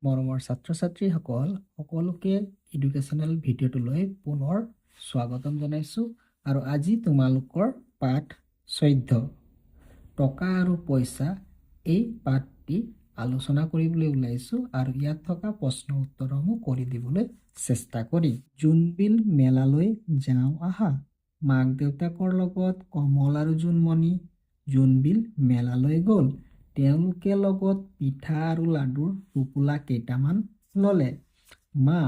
মৰমৰ ছাত্ৰ-ছাত্ৰীসকল সকলোকে এডুকেশ্যনেল ভিডিঅ'টোলৈ পুনৰ স্বাগতম জনাইছোঁ আৰু আজি তোমালোকৰ পাঠ 14 টকা আৰু পইচা এই পাঠটি আলোচনা কৰিবলৈ ওলাইছোঁ আৰু ইয়াত থকা প্ৰশ্ন উত্তৰসমূহ কৰি দিবলৈ চেষ্টা কৰিম। জোনবিল মেলালৈ যাওঁ আহা। মাক দেউতাকৰ লগত কমল আৰু জোনমণি জোনবিল মেলালৈ গ'ল। তেওঁলোকে লগত পিঠা আৰু লাডুৰ টোপোলা কেইটামান ল'লে। মা,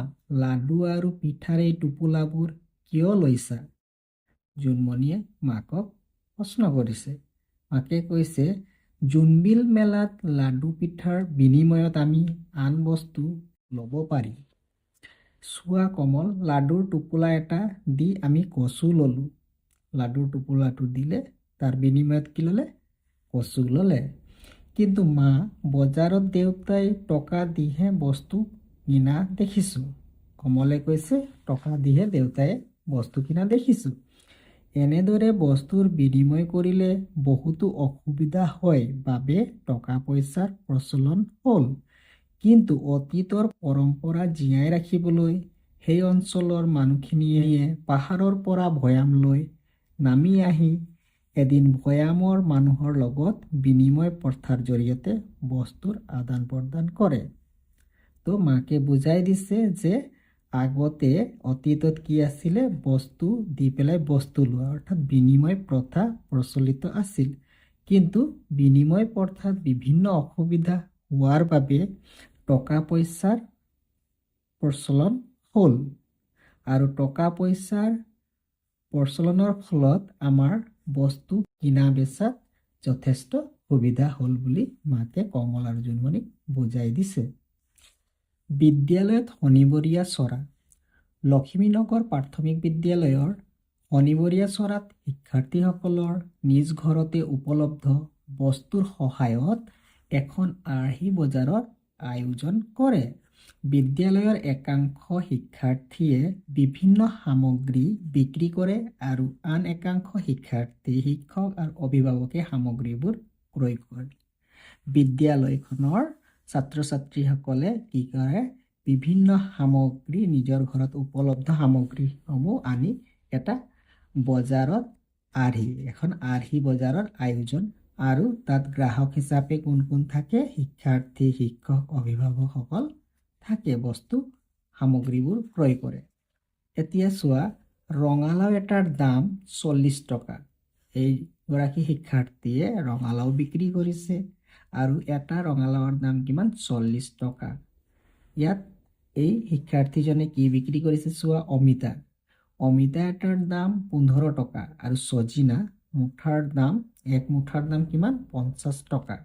লাডু আৰু পিঠাৰ এই টোপোলাবোৰ কিয় লৈছা? জোনমণিয়ে মাকক প্ৰশ্ন কৰিছে। মাকে কৈছে, জোনবিল মেলাত লাডু পিঠাৰ বিনিময়ত আমি আন বস্তু ল'ব পাৰি। চোৱা কমল, লাডুৰ টোপোলা এটা দি আমি কচু ল'লোঁ। লাডুৰ টোপোলাটো দিলে, তাৰ বিনিময়ত কি ল'লে? কচু ল'লে। কিন্তু মা, বজাৰত দেউতাই টকা দিহে বস্তু কিনা দেখিছোঁ। কমলে কৈছে, টকা দিহে দেউতাই বস্তু কিনা দেখিছোঁ। এনেদৰে বস্তুৰ বিনিময় কৰিলে বহুতো অসুবিধা হয় বাবে টকা পইচাৰ প্ৰচলন হ'ল। কিন্তু অতীতৰ পৰম্পৰা জীয়াই ৰাখিবলৈ সেই অঞ্চলৰ মানুহখিনিয়ে পাহাৰৰ পৰা ভৈয়াম লৈ নামি আহি এদিন ভৈয়ামৰ মানুহৰ লগত বিনিময় প্ৰথাৰ জৰিয়তে বস্তুৰ আদান প্ৰদান কৰে। তো মাকে বুজাই দিছে যে আগতে অতীতত কি আছিলে, বস্তু দি পেলাই বস্তু লোৱা অৰ্থাৎ বিনিময় প্ৰথা প্ৰচলিত আছিল। কিন্তু বিনিময় প্ৰথাত বিভিন্ন অসুবিধা হোৱাৰ বাবে টকা পইচাৰ প্ৰচলন হ'ল আৰু টকা পইচাৰ প্ৰচলনৰ ফলত আমাৰ বস্তু কিনা বেচাত যথেষ্ট সুবিধা হ'ল বুলি মাকে কমল আৰু জোনমণিক বুজাই দিছে। বিদ্যালয়ত শনিবৰীয়া চৰা। লখিমীনগৰ প্ৰাথমিক বিদ্যালয়ৰ শনিবৰীয়া চৰাত শিক্ষাৰ্থীসকলৰ নিজ ঘৰতে উপলব্ধ বস্তুৰ সহায়ত এখন আৰ্হি বজাৰৰ আয়োজন কৰে। বিদ্যালয়ৰ একাংশ শিক্ষাৰ্থীয়ে বিভিন্ন সামগ্ৰী বিক্ৰী কৰে আৰু আন একাংশ শিক্ষক আৰু অভিভাৱকে সামগ্ৰীবোৰ ক্ৰয় কৰে। বিদ্যালয়খনৰ ছাত্ৰ ছাত্ৰীসকলে কি কৰে, বিভিন্ন সামগ্ৰী নিজৰ ঘৰত উপলব্ধ সামগ্ৰীসমূহ আনি এটা বজাৰত এখন আৰ্হি বজাৰৰ আয়োজন আৰু তাত গ্ৰাহক হিচাপে কোন কোন থাকে? শিক্ষাৰ্থী, শিক্ষক, অভিভাৱকসকল থাকে, বস্তু সামগ্ৰীবোৰ ক্ৰয় কৰে। এতিয়া চোৱা, ৰঙালাও এটাৰ দাম 40 টকা। এইগৰাকী শিক্ষাৰ্থীয়ে ৰঙালাও বিক্ৰী কৰিছে আৰু এটা ৰঙালাওৰ দাম কিমান? 40 টকা। ইয়াত এই শিক্ষাৰ্থীজনে কি বিক্ৰী কৰিছে? চোৱা, অমিতা। অমিতা এটাৰ দাম 15 টকা আৰু চজিনা এক মুঠাৰ দাম কিমান? 50 টকা।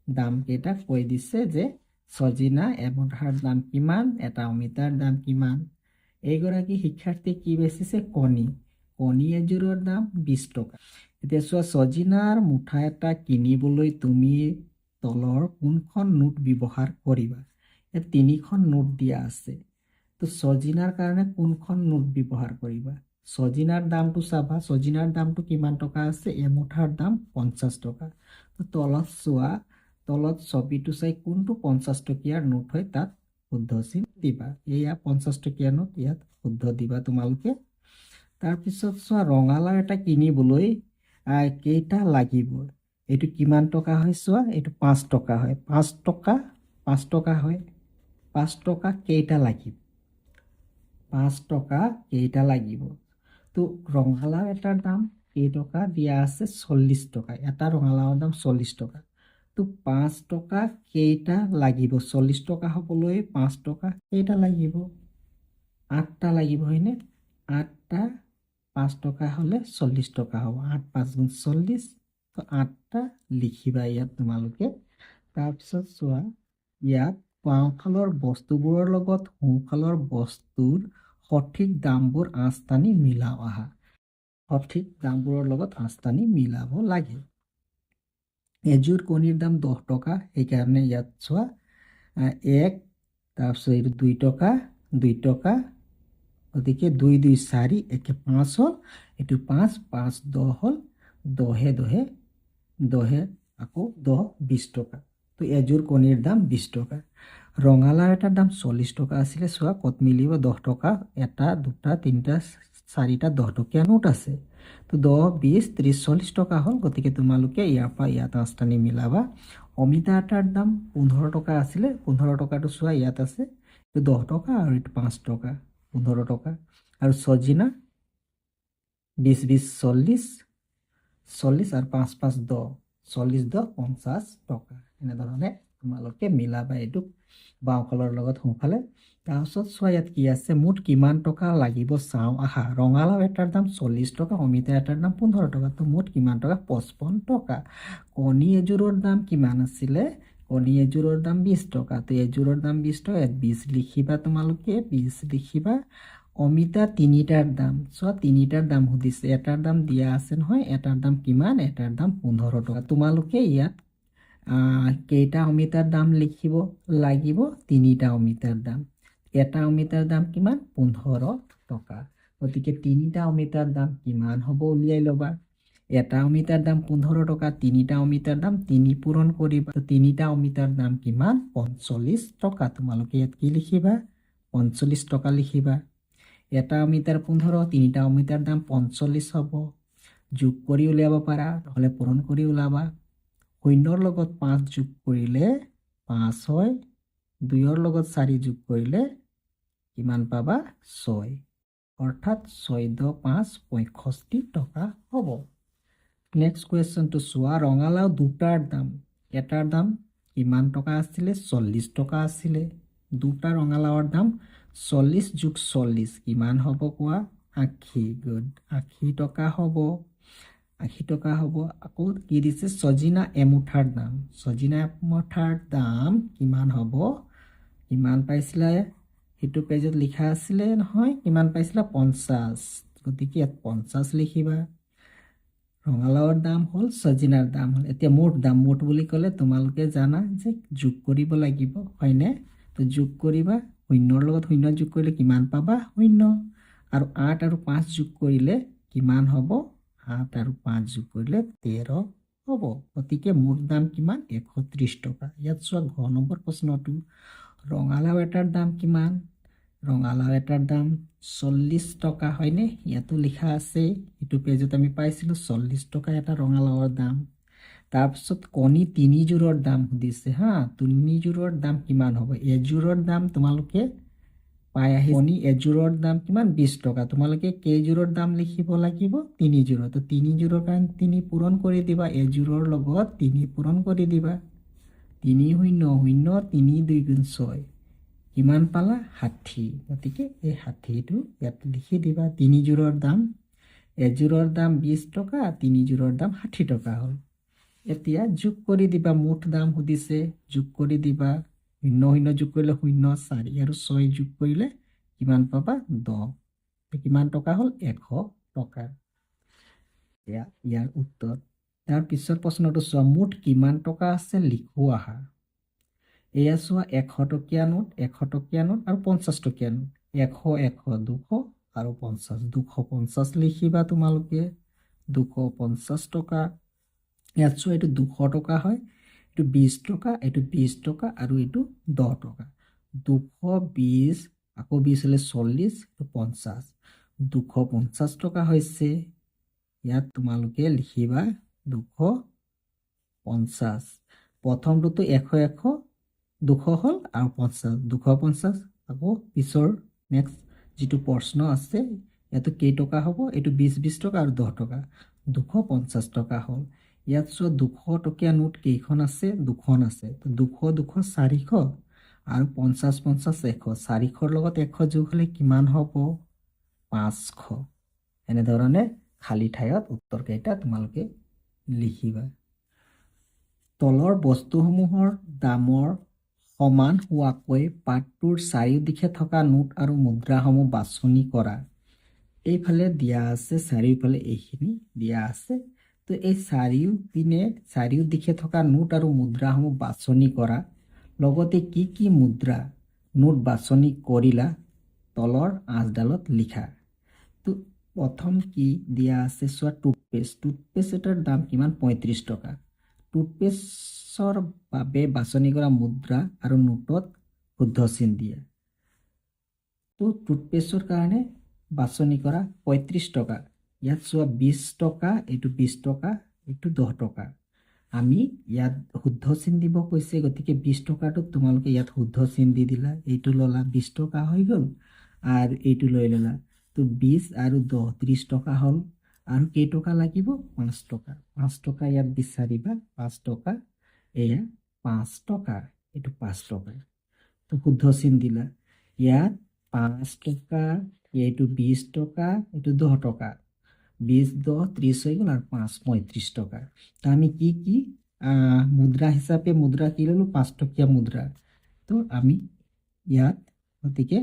দাম কেইটা কৈ দিছে যে চজিনা এমুঠাৰ দাম কিমান, এটা অমিতাৰ দাম কিমান। এইগৰাকী শিক্ষাৰ্থীয়ে কি বেচিছে? কণী এযোৰৰ দাম 20 টকা। এতিয়া চোৱা, চজিনাৰ মুঠা এটা কিনিবলৈ তুমি তলৰ কোনখন নোট ব্যৱহাৰ কৰিবা? ইয়াত 3খন নোট দিয়া আছে। তো চজিনাৰ কাৰণে কোনখন নোট ব্যৱহাৰ কৰিবা? চজিনাৰ দামটো চাবা, চজিনাৰ দামটো কিমান টকা আছে? এমুঠাৰ দাম 50 টকা। তো তলত চোৱা, তলত ছবিটো চাই কোনটো 50 টকীয়াৰ নোট হয় তাত শুদ্ধ চিন দিবা। এয়া 50 টকীয়া নোট, ইয়াত শুদ্ধ দিবা তোমালোকে। তাৰপিছত চোৱা, ৰঙালাও এটা কিনিবলৈ কেইটা লাগিব? এইটো কিমান টকা হয়? চোৱা, এইটো 5 টকা হয়। 5 টকা হয়। 5 টকা কেইটা লাগিব? 5 টকা কেইটা লাগিব? তো ৰঙালাও এটাৰ দাম কেইটকা দিয়া আছে? 40 টকা। এটা ৰঙালাওৰ দাম 40 টকা। তো 5 টকা কেইটা লাগিব? 40 টকা হ'বলৈ 5 টকা কেইটা লাগিব? 8টা লাগিব, হয়নে? 8টা 5 টকা হ'লে 40 টকা হ'ব। 8 5 গুণ 40। তো 8টা লিখিবা ইয়াত তোমালোকে। তাৰপিছত চোৱা, ইয়াত বাওঁফালৰ বস্তুবোৰৰ লগত সোঁফালৰ বস্তুৰ সঠিক দামবোৰ আঁচটানি মিলাও আহা। সঠিক দামবোৰৰ লগত আঁচটানি মিলাব লাগে। এযোৰ কণীৰ দাম 10 টকা, সেইকাৰণে ইয়াত চোৱা 1, তাৰপিছত এইটো 2 টকা, 2 টকা, গতিকে 2 2 4, একে 5 হ'ল। এইটো 5 5 10 হ'ল, 10 আকৌ 10 20 টকা। তো এযোৰ কণীৰ দাম 20 টকা। ৰঙালাও এটাৰ দাম 40 টকা আছিলে। চোৱা ক'ত মিলিব 10 টকা, এটা দুটা তিনিটা চাৰিটা 10 টকীয়া নোট আছে। তো 10, 20, 30, 40 টকা হ'ল। গতিকে তোমালোকে ইয়াৰ পৰা ইয়াত আঁচটানি মিলাবা। অমিতা এটাৰ দাম 15 টকা আছিলে। 15 টকাটো চোৱা ইয়াত আছে, এইটো 10 টকা আৰু এইটো 5 টকা, 15 টকা। আৰু ছজিনা 20, 20, 40, 40 আৰু 5, 5, 10, 40, 10, 50 টকা। এনেধৰণে তোমালোকে মিলাবা এইটো বাওঁফালৰ লগত সোঁফালে। তাৰপিছত চোৱা ইয়াত কি আছে, মুঠ কিমান টকা লাগিব চাওঁ আহা। ৰঙালাও এটাৰ দাম 40 টকা, অমিতা এটাৰ দাম 15 টকা। তো মুঠ কিমান টকা? 55 টকা। কণী এযোৰৰ দাম কিমান আছিলে? কণী এযোৰৰ দাম 20 টকা। তো এযোৰৰ দাম 20 টকা, ইয়াত 20 লিখিবা, তোমালোকে 20 লিখিবা। অমিতা তিনিটাৰ দাম, চোৱা তিনিটাৰ দাম সুধিছে, এটাৰ দাম দিয়া আছে নহয়, এটাৰ দাম কিমান? এটাৰ দাম 15 টকা। তোমালোকে ইয়াত কেইটা অমিতাৰ দাম লিখিব লাগিব? তিনিটা অমিতাৰ দাম। এটা অমিতাৰ দাম কিমান? 15 টকা। গতিকে তিনিটা অমিতাৰ দাম কিমান হ'ব উলিয়াই ল'বা। এটা অমিতাৰ দাম 15 টকা, তিনিটা অমিতাৰ দাম 3 পূৰণ কৰিবা। তো তিনিটা অমিতাৰ দাম কিমান? 45 টকা। তোমালোকে ইয়াত কি লিখিবা? 45 টকা লিখিবা। এটা অমিতাৰ 15, তিনিটা অমিতাৰ দাম 45 হ'ব। যোগ কৰি উলিয়াব পাৰা, নহ'লে পূৰণ কৰি ওলাবা। শূন্যৰ লগত 5 যোগ কৰিলে 5 হয়। 2ৰ লগত 4 যোগ কৰিলে কিমান পাবা? 6। অৰ্থাৎ 14, 5, 65 টকা হ'ব। নেক্সট কুৱেশ্যনটো চোৱা, ৰঙালাও দুটাৰ দাম, এটাৰ দাম কিমান টকা আছিলে? 40 টকা আছিলে। দুটা ৰঙালাওৰ দাম 40 যোগ 40 কিমান হ'ব কোৱা? 80। গুড, 80 টকা হ'ব। 80 টকা হ'ব। আকৌ কি দিছে? ছজিনা এমুঠাৰ দাম, ছজিনা এমুঠাৰ দাম কিমান হ'ব? কিমান পাইছিলে? সেইটো পেজত লিখা আছিলে নহয়, কিমান পাইছিলা? 50। গতিকে ইয়াত 50 লিখিবা। ৰঙালাওৰ দাম হ'ল, ছজিনাৰ দাম হ'ল। এতিয়া মুঠ দাম, মুঠ বুলি ক'লে তোমালোকে জানা যে যোগ কৰিব লাগিব, হয়নে? তো যোগ কৰিবা, শূন্যৰ লগত শূন্য যোগ কৰিলে কিমান পাবা? 0। আৰু 8 আৰু 5 যোগ কৰিলে কিমান হ'ব? 8 আৰু 5 যোগ কৰিলে 13 হ'ব। গতিকে মুঠ দাম কিমান? 130 টকা। ইয়াত চোৱা ঘ নম্বৰ প্ৰশ্নটো, ৰঙালাও এটাৰ দাম কিমান? ৰঙালাও এটাৰ দাম 40 টকা, হয়নে? ইয়াতো লিখা আছে, এইটো পেজত আমি পাইছিলোঁ 40 টকা এটা ৰঙালাওৰ দাম। তাৰপিছত কণী 3 যোৰৰ দাম সুধিছে হা। 3 যোৰৰ দাম কিমান হ'ব? এযোৰৰ দাম তোমালোকে পাই আহি, কণী এযোৰৰ দাম কিমান? 20 টকা। তোমালোকে কেইযোৰৰ দাম লিখিব লাগিব? 3 যোৰৰ। তো 3 যোৰৰ কাৰণে 3 পূৰণ কৰি দিবা, এযোৰৰ লগত 3 পূৰণ কৰি দিবা। 3 0 0, 3 2 গুণ 6 কিমান পালা? 60। গতিকে এই 60টো ইয়াত লিখি দিবা। 3 যোৰৰ দাম, এযোৰৰ দাম 20 টকা, 3 যোৰৰ দাম 60 টকা হ'ল। এতিয়া যোগ কৰি দিবা, মুঠ দাম সুধিছে, যোগ কৰি দিবা। 0 0 যোগ কৰিলে 0, 4 আৰু 6 যোগ কৰিলে কিমান পাবা? 10। কিমান টকা হ'ল? 100 টকা। ইয়াৰ উত্তৰ। তাৰ পিছৰ প্ৰশ্নটো চোৱা, মুঠ কিমান টকা আছে লিখো আহা। এয়া চোৱা 100 টকীয়া নোট, 100 টকীয়া নোট আৰু 50 টকীয়া নোট। 100, 100, 200 আৰু 50। 250 লিখিবা তোমালোকে। 250 টকা। ইয়াত চোৱা এইটো 200 টকা হয়, এইটো 20 টকা, এইটো 20 টকা আৰু এইটো 10 টকা। 220, আকৌ 20 হ'লে 40, এইটো 50। 250 টকা হৈছে। ইয়াত তোমালোকে লিখিবা 250। প্ৰথমটোতো 100, 100, 200 হ'ল আৰু 50, 250। আকৌ পিছৰ নেক্সট যিটো প্ৰশ্ন আছে, ইয়াতো কেইটকা হ'ব? এইটো 20, 20 টকা আৰু 10 টকা। 250 টকা হ'ল। ইয়াত চোৱা 200 টকীয়া নোট কেইখন আছে? 2খন আছে। তো 200, 200, 400 আৰু 50, 50, 100। 400ৰ লগত 100 যোগ হ'লে কিমান হ'ব? 500। এনেধৰণে খালী ঠাইত উত্তৰকেইটা তোমালোকে লিখিবা। তলৰ বস্তুসমূহৰ দামৰ সমান হোৱাকৈ পাঠটোৰ চাৰিওদিশে থকা নোট আৰু মুদ্ৰাসমূহ বাছনি কৰা। এইফালে দিয়া আছে, চাৰিওফালে এইখিনি দিয়া আছে। তো এই চাৰিওদিশে থকা নোট আৰু মুদ্ৰাসমূহ বাছনি কৰা। লগতে কি কি মুদ্ৰা নোট বাছনি কৰিলা তলৰ আঁচডালত লিখা। তো প্ৰথম কি দিয়া আছে চোৱা, টুথপেষ্ট। টুথপেষ্ট এটাৰ দাম কিমান? 35 টকা। টুথপেষ্টৰ বাবে বাছনি কৰা মুদ্ৰা আৰু নোটত শুদ্ধ চিন দিয়া তো টুথপেষ্টৰ কাৰণে বাছনি কৰা 35 টকা ইয়াত চোৱা 20 টকা এইটো 20 টকা এইটো 10 টকা আমি ইয়াত শুদ্ধ চিন দিব কৈছে গতিকে 20 টকাটো তোমালোকে ইয়াত শুদ্ধ চিন দি দিলা এইটো ললা 20 টকা হৈ গ'ল আৰু এইটো লৈ ললা তো 20 আৰু 10 30 টকা হ'ল আৰু কেই টকা লাগিব 5 টকা 5 টকা ইয়াত বিচাৰিবা 5 টকা এয়া 5 টকা এইটো 5 টকা তো শুদ্ধ চিন দিলা ইয়াত 5 টকা এইটো 20 টকা এইটো 10 টকা 20 10 30 হৈ গ'ল আৰু 5 35 টকা তো আমি কি মুদ্ৰা হিচাপে মুদ্ৰা কি ল'লো 5 টকীয়া মুদ্ৰা তো আমি ইয়াত গতিকে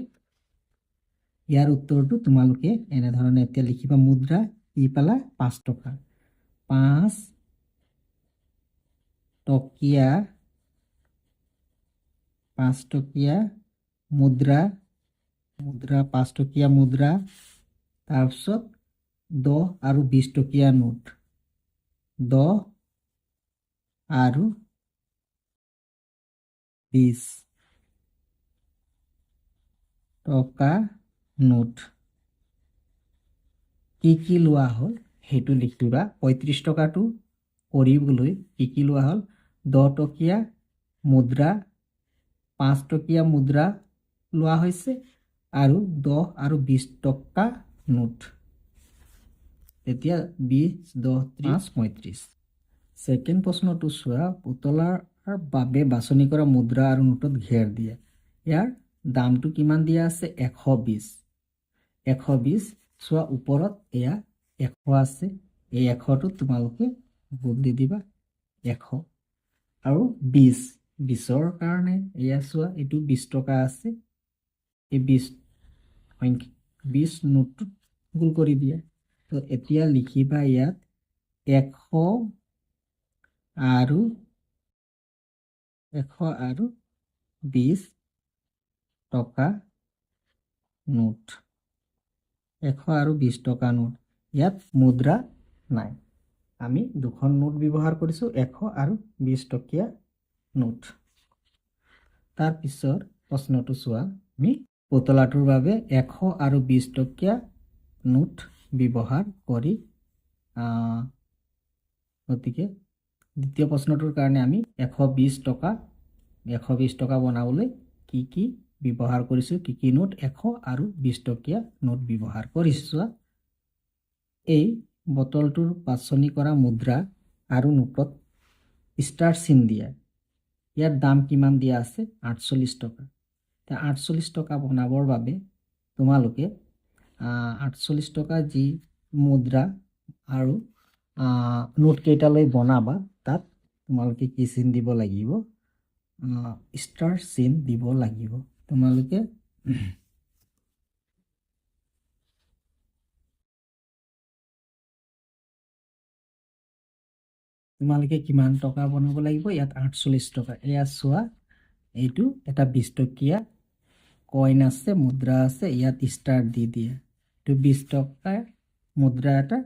ইয়াৰ উত্তৰটো তোমালোকে এনেধৰণে এতিয়া লিখিবা মুদ্ৰা কি পালা 5 টকা 5 টকীয়া 5 টকীয়া মুদ্ৰা 5 টকীয়া মুদ্ৰা তাৰপিছত 10 আৰু 20 টকীয়া নোট 10 আৰু 20 টকা নোট কি লোৱা হ'ল সেইটো লিখিবা 35 টকাটো কৰিবলৈ কি লোৱা হ'ল 10 টকীয়া মুদ্ৰা 5 টকীয়া মুদ্ৰা লোৱা হৈছে আৰু 10 আৰু 20 টকা নোট এতিয়া 20 10 30 35 সেকেন্ড প্ৰশ্নটো চোৱা পুতলাৰ বাবে বাছনি কৰা মুদ্ৰা আৰু নোটত ঘেৰ দিয়া ইয়াৰ দামটো কিমান দিয়া আছে 120 120 চোৱা ওপৰত এয়া 100 আছে এই 100টো তোমালোকে গুণ দি দিবা 100 আৰু 20 20ৰ কাৰণে এয়া চোৱা এইটো 20 টকা আছে এই 20 সংখ্যা 20 নোটটো গুণ কৰি দিয়া তো এতিয়া লিখিবা ইয়াত 100 আৰু 20 টকা নোট 100 আৰু 20 টকা নোট ইয়াত মুদ্ৰা নাই আমি দুখন নোট ব্যৱহাৰ কৰিছো 100 আৰু 20 টকীয়া নোট তাৰ পিছৰ প্ৰশ্নটো চোৱা আমি পুতলাটোৰ বাবে 100 আৰু 20 টকীয়া নোট ব্যৱহাৰ কৰি গতিকে দ্বিতীয় প্ৰশ্নটোৰ কাৰণে আমি 120 টকা বনাবলৈ কি ব্যৱহাৰ কৰিছো কি নোট 100 আৰু 20 টকীয়া নোট ব্যৱহাৰ কৰিছো এই বটলটোৰ বাছনি কৰা মুদ্ৰা আৰু নোটত ষ্টাৰ চিন দিয়া ইয়াৰ দাম কিমান দিয়া আছে 48 টকা তা 48 টকা বনাবৰ বাবে তোমালোকে 48 টকা যি মুদ্ৰা আৰু নোট কেইটালৈ বনাবা তাত তোমালোকে কি চিন দিব লাগিব ষ্টাৰ চিন দিব লাগিব তোমালোকে কিমান টকা বনাব লাগিব ইয়াত 48 টকা এয়া চোৱা এইটো এটা 20 টকীয়া কইন আছে মুদ্ৰা আছে ইয়াত ষ্টাৰ দি দিয়া এইটো 20 টকা মুদ্ৰা এটা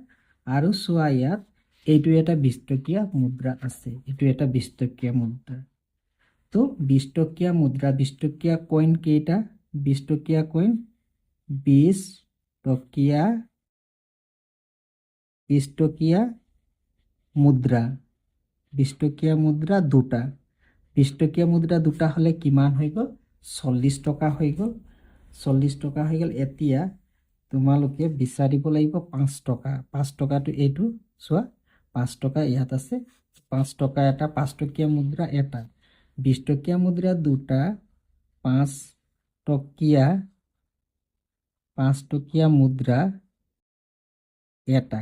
আৰু চোৱা ইয়াত এইটো এটা 20 টকীয়া মুদ্ৰা আছে এইটো এটা 20 টকীয়া মুদ্ৰা তো 20 টকীয়া মুদ্ৰা 20 টকীয়া কইন কেইটা 20 টকীয়া কইন 20 টকীয়া মুদ্ৰা 20 টকীয়া মুদ্ৰা দুটা 20 টকীয়া মুদ্ৰা দুটা হলে কিমান হৈ গ'ল 40 টকা হৈ গ'ল 40 টকা হৈ গ'ল এতিয়া তোমালোকে বিচাৰিব লাগিব 5 টকা 5 টকাটো এইটো চোৱা 5 টকা ইয়াত আছে 5 টকা এটা 5 টকীয়া মুদ্ৰা এটা 20 টকীয়া মুদ্ৰা দুটা 5 টকীয়া মুদ্ৰা এটা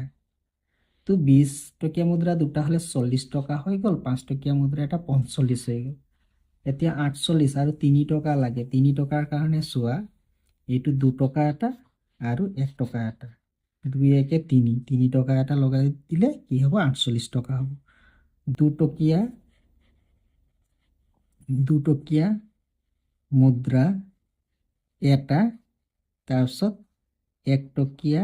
তো 20 টকীয়া মুদ্ৰা দুটা হলে 40 টকা হৈ গ'ল 5 টকীয়া মুদ্ৰা এটা 45 হৈ গ'ল এতিয়া 48 আৰু 3 টকা লাগে 3 টকাৰ কাৰণে চোৱা এইটো 2 টকা এটা আৰু 1 টকা এটা 2 একে 3 টকা এটা লগাই দিলে কি হ'ব 48 টকা হ'ব 2 টকীয়া মুদ্ৰা এটা তাৰপিছত 1 টকীয়া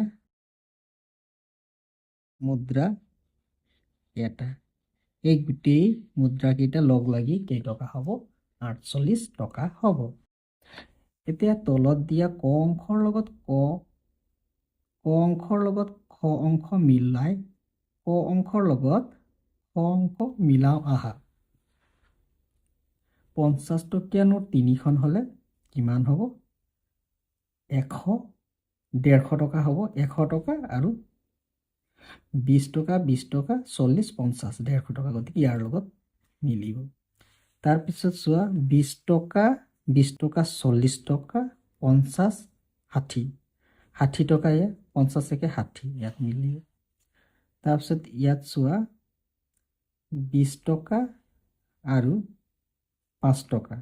মুদ্ৰা এটা এই গোটেই মুদ্ৰা কেইটা লগ লাগি কেই টকা হ'ব 48 টকা হ'ব এতিয়া তলত দিয়া ক অংশৰ লগত ক অংশৰ লগত খ অংশ মিলাই ক অংশৰ লগত খ অংশ মিলাও আহা। 50 টকীয়া নোট 3খন হ'লে কিমান হ'ব? 100, 150 টকা হ'ব, 100 টকা আৰু 20 টকা, 20 টকা, 40, 50, 150 টকা, গতিকে ইয়াৰ লগত মিলিব। তাৰপিছত চোৱা 20 টকা, 20 টকা, 40 টকা, 50, 60, 60 টকা, 50 একে 60, ইয়াত মিলিব। তাৰপিছত ইয়াত চোৱা 20 টকা আৰু 5 টকা,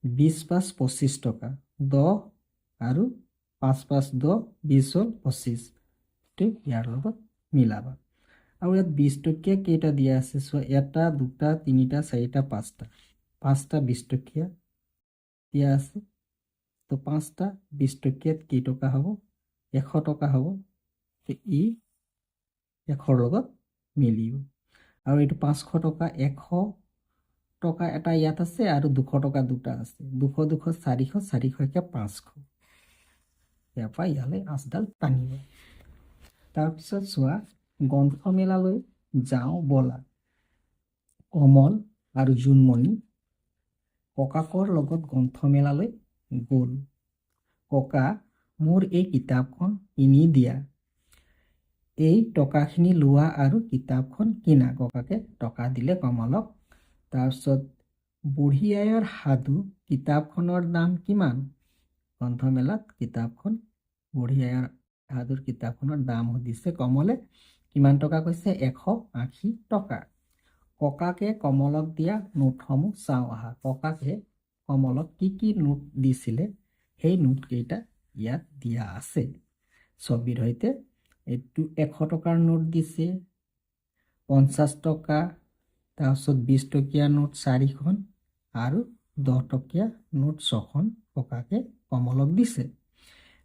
20, 5, 25 টকা, 10 আৰু 5, 5, 10, 20 হ'ল 25, ইয়াৰ লগত মিলাবা। আৰু ইয়াত 20 টকীয়া কেইটা দিয়া আছে চোৱা, 1, 2, 3, 4, 5টা, 5টা 20 টকীয়া দিয়া আছে। তো 5টা 20 টকীয়াত কেই টকা হ'ব? 100 টকা হ'ব। ই 100ৰ লগত মিলিব। আৰু এইটো 500 টকা, 100 টকা এটা ইয়াত আছে আৰু 200 টকা দুটা আছে। 200, 200, 400, 400 একে 500, ইয়াৰ পৰা ইয়ালৈ 8ডাল টানিব। তাৰপিছত চোৱা গ্ৰন্থমেলালৈ যাওঁ ব'লা। কমল আৰু জোনমণি ককাকৰ লগত গ্ৰন্থমেলালৈ গ'ল। ককা, মোৰ এই কিতাপখন কিনি দিয়া। এই টকাখিনি লোৱা আৰু কিতাপখন কিনা। ককাকে টকা দিলে কমলক। তাৰপিছত বুঢ়ী আইৰ সাধু কিতাপখনৰ দাম কিমান? গ্ৰন্থমেলাত কিতাপখন বুঢ়ী আইৰ সাধুৰ কিতাপখনৰ দাম সুধিছে কমলে। কিমান টকা কৈছে? 180 টকা। ককাকে কমলক দিয়া নোটসমূহ চাওঁ আহা। ককাকে কমলক কি কি নোট দিছিলে সেই নোটকেইটা ইয়াত দিয়া আছে ছবিৰ সৈতে। এইটো 100 টকাৰ নোট দিছে, 50 টকা, তাৰপিছত 20 টকীয়া নোট 4খন আৰু 10 টকীয়া নোট 6খন ককাকে কমলক দিছে।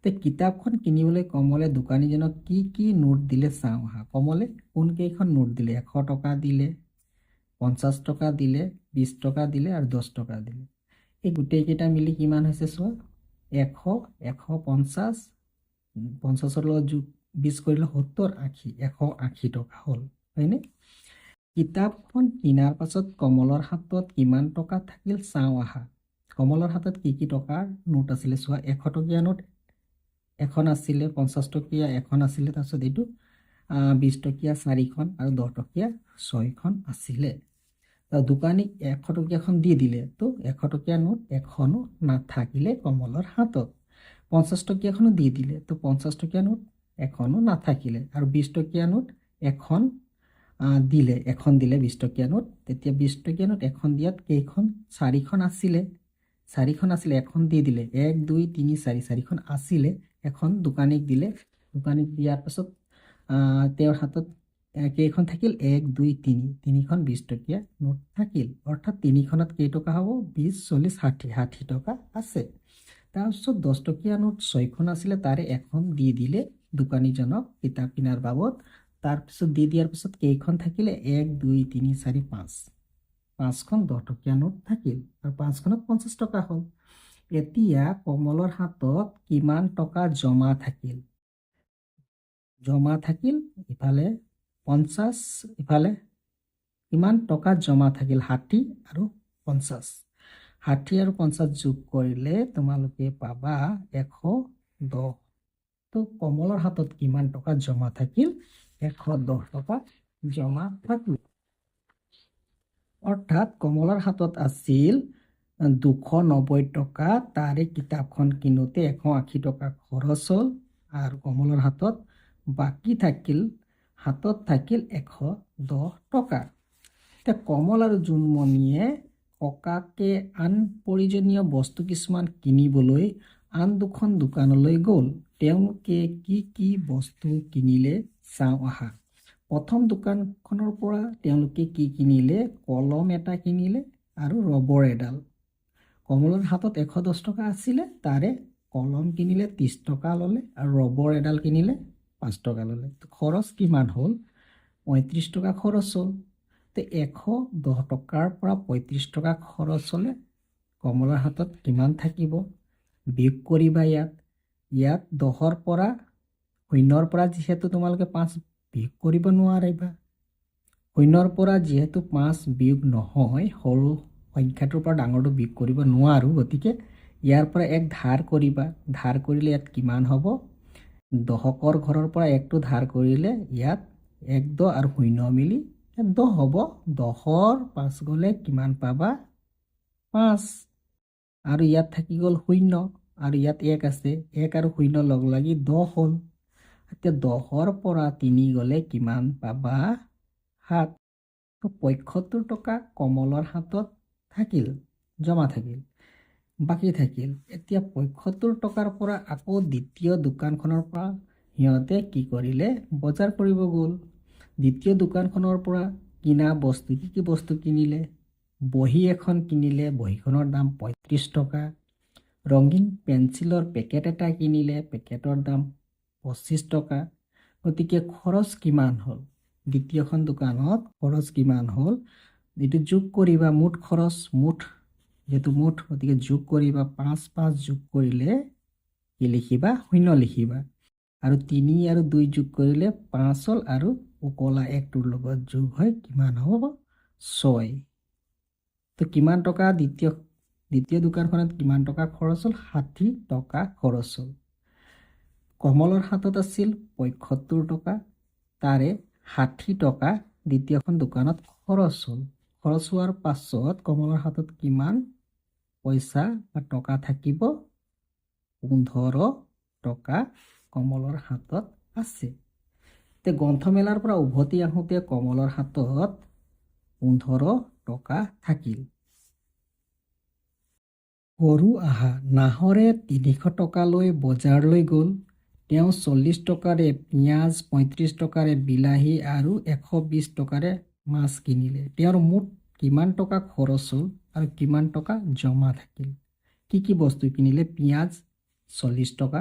তে কিতাপখন কিনিবলৈ কমলে দোকানীজনক কি কি নোট দিলে চাওঁ আহা। কমলে কোনকেইখন নোট দিলে? 100 টকা দিলে, 50 টকা দিলে, 20 টকা দিলে আৰু 10 টকা দিলে। এই গোটেইকেইটা মিলি কিমান হৈছে চোৱা? 100, 150, 50ৰ লগত 20 কৰিলে 70, 80, 180 টকা হ'ল, হয়নে? কিতাপখন কিনাৰ পাছত কমলৰ হাতত কিমান টকা থাকিল চাওঁ আহা। কমলৰ হাতত কি কি টকাৰ নোট আছিলে চোৱা। 100 টকীয়া নোট এখন আছিলে, 50 টকীয়া এখন আছিলে, তাৰপিছত এইটো 20 টকীয়া 4খন আৰু 10 টকীয়া 6খন আছিলে। দোকানীক 100 টকীয়াখন দি দিলে, তো 100 টকীয়া নোট এখনো নাথাকিলে কমলৰ হাতত। 50 টকীয়াখনো দি দিলে, তো 50 টকীয়া নোট এখনো নাথাকিলে। আৰু 20 টকীয়া নোট এখন দিলে, 20 টকীয়া নোট। তেতিয়া 20 টকীয়া নোট এখন দিয়াত কেইখন? 4খন আছিলে, 4খন আছিলে, এখন দি দিলে। 1, 2, 3, 4, 4খন আছিলে, এখন দোকানীক দিলে। দোকানীক দিয়াৰ পাছত তেওঁৰ হাতত কেইখন থাকিল? 1, 2, 3, 3খন 20 টকীয়া নোট থাকিল। অৰ্থাৎ 3খনত কেই টকা হ'ব? 20, 40, 60, 60 টকা আছে। তাৰপিছত 10 টকীয়া নোট 6খন আছিলে, তাৰে এখন দি দিলে দোকানীজনক কিতাপ কিনাৰ বাবদ। তাৰপিছত দি দিয়াৰ পিছত কেইখন থাকিলে? 1, 2, 3, 4, 5, 5খন 10 টকীয়া নোট থাকিল আৰু 5খনত 50 টকা হ'ল। এতিয়া কমলৰ হাতত কিমান টকা জমা থাকিল? জমা থাকিল ইফালে 50, ইফালে কিমান টকা জমা থাকিল? 60 আৰু 50। 60 আৰু 50 যোগ কৰিলে তোমালোকে পাবা 110। তো কমলৰ হাতত কিমান টকা জমা থাকিল? 110 টকা জমা থাকিল। অৰ্থাৎ কমলৰ হাতত আছিল 290 টকা। তাৰে কিতাপখন কিনোতে 180 টকা খৰচ হ'ল আৰু কমলৰ হাতত বাকী থাকিল 110 টকা। এতিয়া কমল আৰু জোনমণিয়ে ককাকে আন প্ৰয়োজনীয় বস্তু কিছুমান কিনিবলৈ আন দুখন দোকানলৈ গ'ল। তেওঁলোকে কি কি বস্তু কিনিলে চাওঁ আহা। প্ৰথম দোকানখনৰ পৰা তেওঁলোকে কি কিনিলে? কলম এটা কিনিলে আৰু ৰবৰ এডাল। কমলৰ হাতত 110 টকা আছিলে, তাৰে কলম কিনিলে 30 টকা ল'লে আৰু ৰবৰ এডাল কিনিলে 5 টকা ল'লে। খৰচ কিমান হ'ল? 35 টকা খৰচ হ'ল। তো 110 টকাৰ পৰা 35 টকা খৰচ হ'লে কমলৰ হাতত কিমান থাকিব? বিয়োগ কৰিবা ইয়াত 10ৰ পৰা 0ৰ পৰা যিহেতু তোমালোকে 5 বিয়োগ কৰিব নোৱাৰিবা, 0ৰ পৰা যিহেতু 5 বিয়োগ নহয়, সৰু সংখ্যাটোৰ পৰা ডাঙৰটো বিয়োগ কৰিব নোৱাৰোঁ, গতিকে ইয়াৰ পৰা 1 ধাৰ কৰিবা। ধাৰ কৰিলে ইয়াত কিমান হ'ব? 10কৰ ঘৰৰ পৰা 1টো ধাৰ কৰিলে ইয়াত 1 10 আৰু 0 মিলি 10 হ'ব। 10ৰ 5 গ'লে কিমান পাবা? 5। আৰু ইয়াত থাকি গ'ল 0 আৰু ইয়াত 1 আছে, 1 আৰু 0 লগ লাগি 10 হ'ল। এতিয়া 10ৰ পৰা 3 গ'লে কিমান পাবা? 7। তো 75 টকা কমলৰ হাতত থাকিল, জমা থাকিল, বাকী থাকিল। এতিয়া 75 টকাৰ পৰা আকৌ দ্বিতীয় দোকানখনৰ পৰা সিহঁতে কি কৰিলে? বজাৰ কৰিব গ'ল। দ্বিতীয় দোকানখনৰ পৰা কিনা বস্তু কি বস্তু কিনিলে? বহী এখন কিনিলে, বহীখনৰ দাম 35 টকা। ৰঙীন পেঞ্চিলৰ পেকেট এটা কিনিলে, পেকেটৰ দাম 25 টকা। গতিকে খৰচ কিমান হ'ল? দ্বিতীয়খন দোকানত খৰচ কিমান হ'ল? এইটো যোগ কৰিবা, মুঠ খৰচ, যেহেতু মুঠ, গতিকে যোগ কৰিবা। 5 যোগ কৰিলে কি লিখিবা? 0 লিখিবা। আৰু 3 আৰু 2 যোগ কৰিলে 5 হ'ল, আৰু উকলা 1টোৰ লগত যোগ হয় কিমান হ'ব? 6। তো কিমান টকা দ্বিতীয় দোকানখনত কিমান টকা খৰচ হ'ল? 60 টকা খৰচ হ'ল। কমলৰ হাতত আছিল 75 টকা, তাৰে 60 টকা দ্বিতীয়খন দোকানত খৰচ হ'ল। খৰচ হোৱাৰ পাছত কমলৰ হাতত কিমান পইচা বা টকা থাকিব? 15 টকা কমলৰ হাতত আছে। তে গ্ৰন্থমেলাৰ পৰা উভতি আহোঁতে কমলৰ হাতত 15 টকা থাকিল। গৰু আহা নাহৰে 300 টকালৈ বজাৰলৈ গ'ল। তেওঁ 40 টকাৰে পিঁয়াজ, 35 টকাৰে বিলাহী আৰু 120 টকাৰে মাছ কিনিলে। তেওঁৰ মুঠ কিমান টকা খৰচ হ'ল আৰু কিমান টকা জমা থাকিল? কি বস্তু কিনিলে? পিঁয়াজ 40 টকা,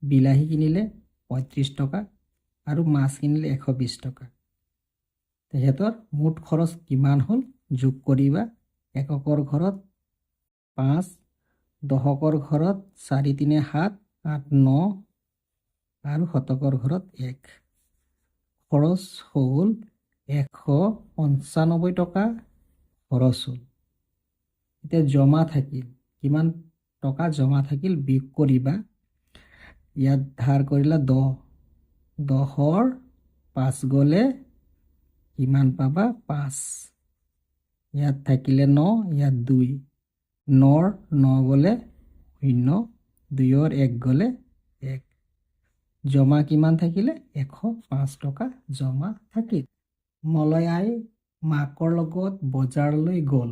বিলাহী কিনিলে 35 টকা আৰু মাছ কিনিলে 120 টকা। তেখেতৰ মুঠ খৰচ কিমান হ'ল? যোগ কৰিবা। এককৰ ঘৰত 5, দশকৰ ঘৰত 4 3 7 8 9 আৰু শতকৰ ঘৰত 1। খৰচ হ'ল 195 টকা খৰচ হ'ল। এতিয়া জমা থাকিল, কিমান টকা জমা থাকিল? বিয়োগ কৰিবা। ইয়াত ধাৰ কৰিলা 10, 10ৰ 5 গ'লে কিমান পাবা? 5। ইয়াত থাকিলে 9, ইয়াত 2, 9ৰ 9 গ'লে 0, 2ৰ 1 গ'লে 1। জমা কিমান থাকিলে? 105 টকা জমা থাকিল। মলয়াই মাকৰ লগত বজাৰলৈ গ'ল।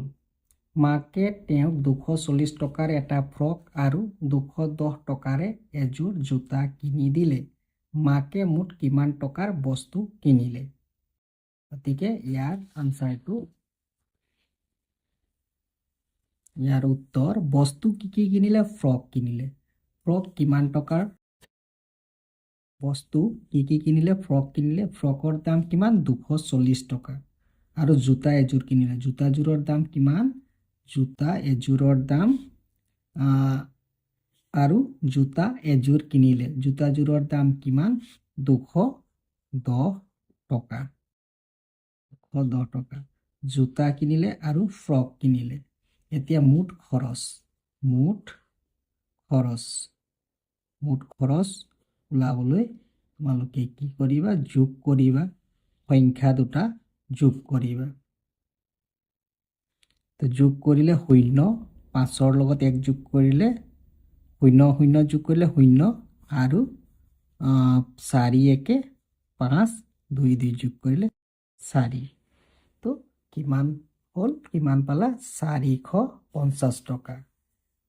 মাকে তেওঁক 240 টকাৰ এটা ফ্ৰক আৰু 210 টকাৰে এযোৰ জোতা কিনি দিলে। মাকে মুঠ কিমান টকাৰ বস্তু কিনিলে? গতিকে ইয়াৰ আনচাৰটো, ইয়াৰ উত্তৰ, বস্তু কি কিনিলে? ফ্ৰক কিনিলে। ফ্ৰক কিমান টকাৰ? বস্তু কি কিনিলে? ফ্ৰক কিনিলে। ফ্ৰকৰ দাম কিমান? 240 টকা। আৰু জোতা এযোৰ কিনিলে। জোতাযোৰৰ দাম কিমান? জোতা এযোৰৰ দাম আৰু জোতা এযোৰ কিনিলে। জোতাযোৰৰ দাম কিমান? 210 টকা। 210 টকা। জোতা কিনিলে আৰু ফ্ৰক কিনিলে। এতিয়া মুঠ খৰচ ওলাবলৈ তোমালোকে কি কৰিবা? যোগ কৰিবা। সংখ্যা দুটা যোগ কৰিবা। তো যোগ কৰিলে 0, 5ৰ লগত 1 যোগ কৰিলে 0, 0 যোগ কৰিলে 0 আৰু 4 1 5, 2 2 যোগ কৰিলে 4। তো কিমান হ'ল? কিমান পালা? 450 টকা।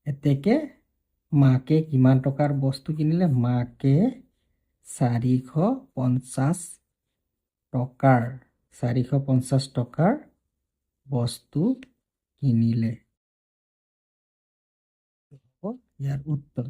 এতেকে মাকে কিমান টকাৰ বস্তু কিনিলে? মাকে 450 টকাৰ বস্তু কিনিলে। ইয়াৰ উত্তৰ।